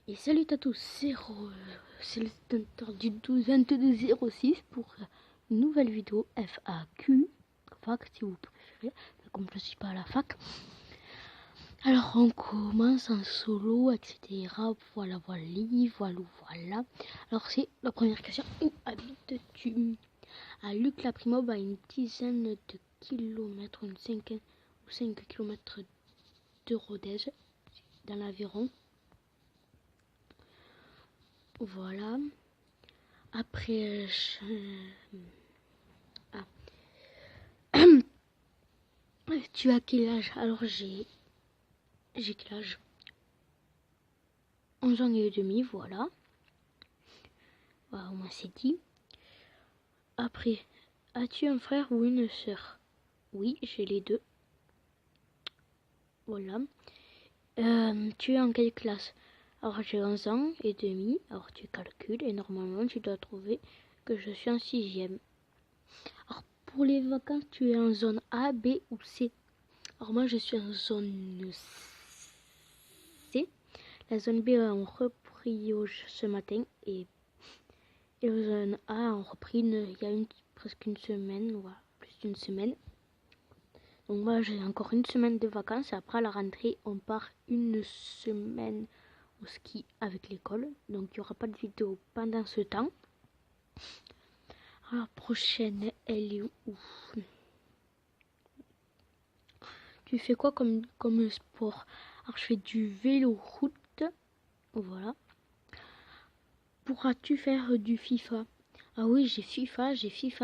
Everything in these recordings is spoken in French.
Et salut à tous, c'est le tenteur du 2206 pour une nouvelle vidéo FAQ, fac si vous préférez, comme je ne suis pas à la fac. Alors on commence en solo, etc. Voilà. Alors c'est la première question, où habites-tu? À Luc la Primob, à une dizaine de kilomètres, une 5 ou 5 kilomètres de Rodez, dans l'Aveyron. Voilà. Après, tu as quel âge? Alors j'ai quel âge? 11 ans et demi, voilà. Voilà, au moins c'est dit. Après, as-tu un frère ou une sœur? Oui, j'ai les deux. Voilà. Tu es en quelle classe? Alors j'ai 11 ans et demi. Alors tu calcules et normalement tu dois trouver que je suis en 6e. Alors pour les vacances, tu es en zone A, B ou C? Alors moi je suis en zone C. La zone B on repris ce matin et la zone A on repris il y a presque une semaine, voilà, plus d'une semaine. Donc moi j'ai encore une semaine de vacances et après à la rentrée on part une semaine au ski avec l'école. Donc il n'y aura pas de vidéo pendant ce temps. Alors, la prochaine, elle est où? Tu fais quoi comme sport? Alors je fais du vélo route. Voilà. Pourras-tu faire du FIFA? Ah oui, j'ai FIFA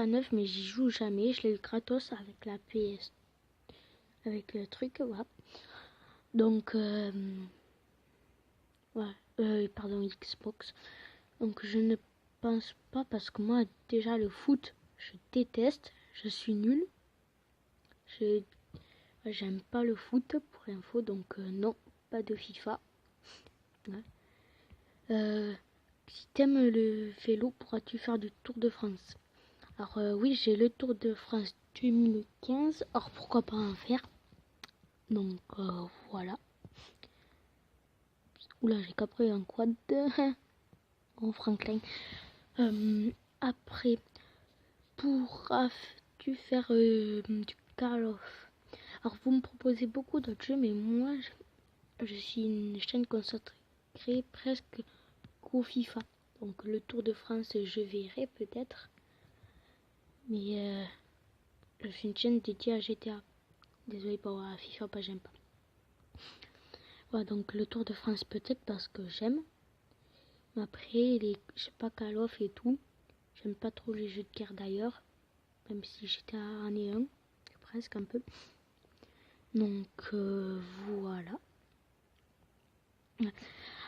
9, mais j'y joue jamais. Je l'ai le gratos avec la PS. Avec le truc, voilà. Donc, pardon, Xbox. Donc je ne pense pas, parce que moi, déjà, le foot, je déteste. Je suis nulle. J'aime pas le foot, pour l'info, donc non, pas de FIFA. Ouais. Si t'aimes le vélo, pourras-tu faire du Tour de France? Alors oui, j'ai le Tour de France 2015, alors pourquoi pas en faire? Donc voilà. Oula, j'ai cabré un quad en Franklin. Après, pourras-tu faire du Call of? Alors vous me proposez beaucoup d'autres jeux, mais moi je suis une chaîne consacrée presque qu'au FIFA. Donc le Tour de France je verrai peut-être. Mais je suis une chaîne dédiée à GTA. Désolé pour FIFA, pas j'aime pas. Voilà, donc le Tour de France peut-être parce que j'aime. Mais après, je sais pas, Call of et tout. J'aime pas trop les jeux de guerre d'ailleurs. Même si GTA en est un. Presque un peu. Donc voilà.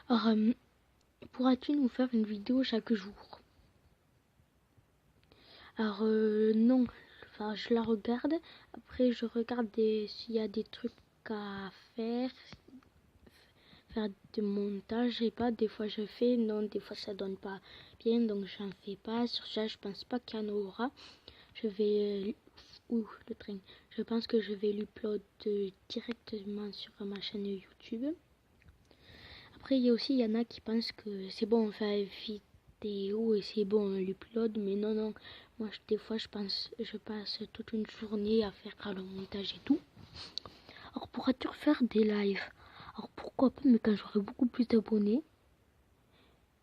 Alors, pourras-tu nous faire une vidéo chaque jour? Alors non. Enfin, je la regarde. Après, je regarde s'il y a des trucs à faire de montage, et pas, des fois je fais, non, des fois ça donne pas bien, donc j'en fais pas. Sur ça, je pense pas qu'il y en aura. Je vais le train. Je pense que je vais l'upload directement sur ma chaîne YouTube. Après, il y en a qui pensent que c'est bon, on fait une vidéo et c'est bon, on l'upload, mais non. Moi, des fois, je passe toute une journée à faire le montage et tout. Alors, pourras-tu refaire des lives? Alors, pourquoi pas, mais quand j'aurai beaucoup plus d'abonnés.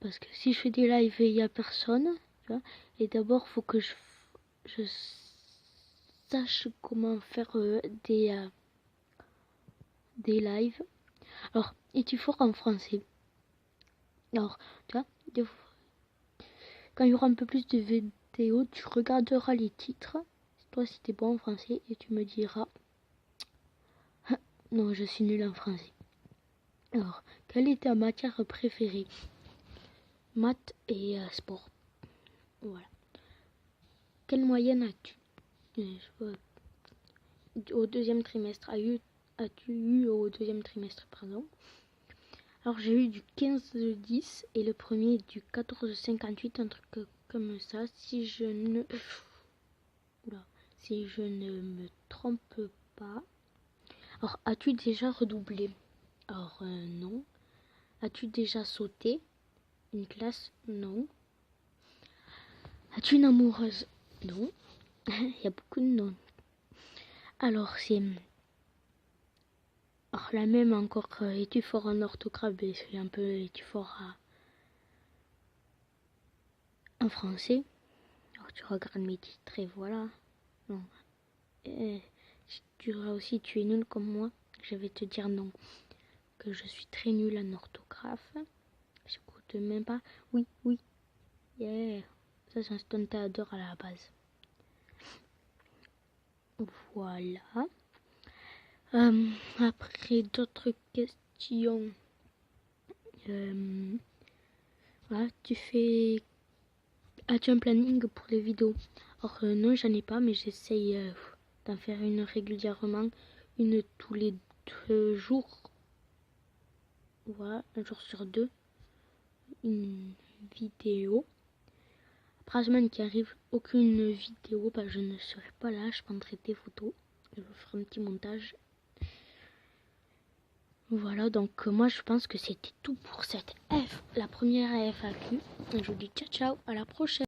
Parce que si je fais des lives et il n'y a personne, tu vois, et d'abord, il faut que je sache comment faire des lives. Alors, es-tu fort en français? Alors, tu vois, quand il y aura un peu plus de vidéos, tu regarderas les titres, toi si t'es bon en français, et tu me diras non, je suis nul en français. Alors, quelle est ta matière préférée? Maths et sport. Voilà. Quelle moyenne as-tu au deuxième trimestre? As-tu eu au deuxième trimestre, pardon? Alors j'ai eu du 15-10 et le premier du 14-58, un truc comme ça, si je ne me trompe pas. Alors as-tu déjà redoublé? Alors non. As-tu déjà sauté une classe? Non. As-tu une amoureuse? Non. Il y a beaucoup de non. Alors, c'est... Alors, la même encore, es-tu fort en orthographe? C'est un peu, es-tu fort en français? Alors, tu regardes mes titres et voilà. Non. Si tu diras aussi, tu es nul comme moi, je vais te dire non. Que je suis très nulle en orthographe. J'écoute même pas. Oui, oui. Yeah. Ça, c'est un stuntateur à la base. Voilà. Après, d'autres questions. Voilà, As-tu un planning pour les vidéos? Alors, non, j'en ai pas, mais j'essaye d'en faire une régulièrement. Une tous les 2 jours. Voilà, un jour sur 2. Une vidéo. Après la semaine qui arrive, aucune vidéo, je ne serai pas là, je prendrai des photos, je vous ferai un petit montage. Voilà, donc moi je pense que c'était tout pour cette la première FAQ. Je vous dis ciao ciao, à la prochaine.